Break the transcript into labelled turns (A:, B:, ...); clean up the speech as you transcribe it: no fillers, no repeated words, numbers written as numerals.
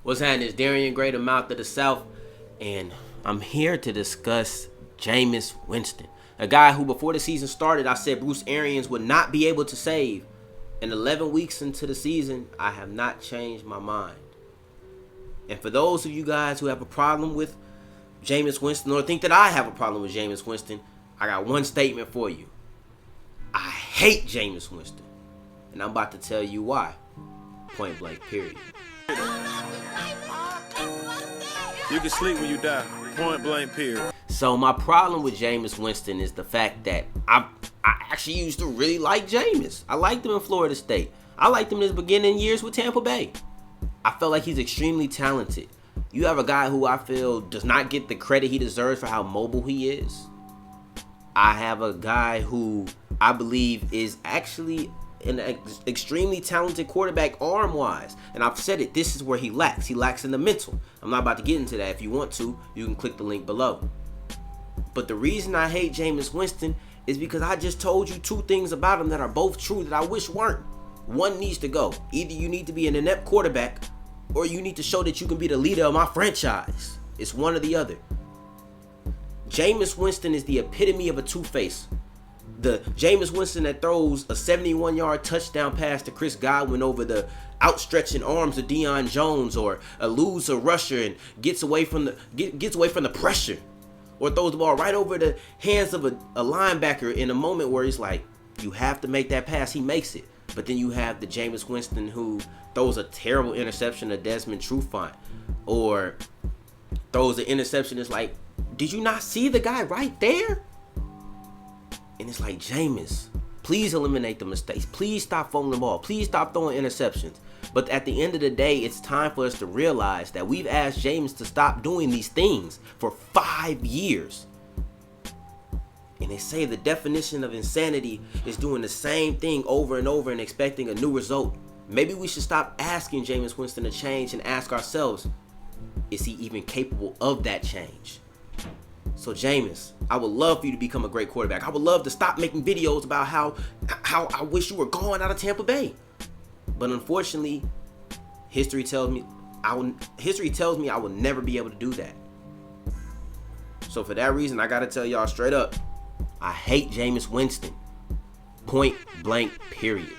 A: What's happening? It's Darian Gray, the mouth of the South, and I'm here to discuss Jameis Winston, a guy who before the season started, I said Bruce Arians would not be able to save. And 11 weeks into the season, I have not changed my mind. And for those of you guys who have a problem with Jameis Winston or think that I have a problem with Jameis Winston, I got one statement for you. I hate Jameis Winston. And I'm about to tell you why. Point blank, period.
B: You can sleep when you die. Point blank, period.
A: So my problem with Jameis Winston is the fact that I actually used to really like Jameis. I liked him in Florida State. I liked him in his beginning years with Tampa Bay. I felt like he's extremely talented. You have a guy who I feel does not get the credit he deserves for how mobile he is. I have a guy who I believe is actually an extremely talented quarterback arm-wise. And I've said it, this is where he lacks. He lacks in the mental. I'm not about to get into that. If you want to, you can click the link below. But the reason I hate Jameis Winston is because I just told you two things about him that are both true that I wish weren't. One needs to go. Either you need to be an inept quarterback or you need to show that you can be the leader of my franchise. It's one or the other. Jameis Winston is the epitome of a two-face. The Jameis Winston that throws a 71-yard touchdown pass to Chris Godwin over the outstretching arms of Deion Jones, or eludes a rusher and gets away from the pressure, or throws the ball right over the hands of a linebacker in a moment where he's like, you have to make that pass. He makes it. But then you have the Jameis Winston who throws a terrible interception to Desmond Trufant, or throws an interception. It's like, did you not see the guy right there? And it's like, Jameis, please eliminate the mistakes. Please stop fumbling the ball. Please stop throwing interceptions. But at the end of the day, it's time for us to realize that we've asked Jameis to stop doing these things for 5 years. And they say the definition of insanity is doing the same thing over and over and expecting a new result. Maybe we should stop asking Jameis Winston to change and ask ourselves, is he even capable of that change? So Jameis, I would love for you to become a great quarterback. I would love to stop making videos about how I wish you were gone out of Tampa Bay. But unfortunately, history tells me I will never be able to do that. So for that reason, I gotta tell y'all straight up, I hate Jameis Winston. Point blank, period.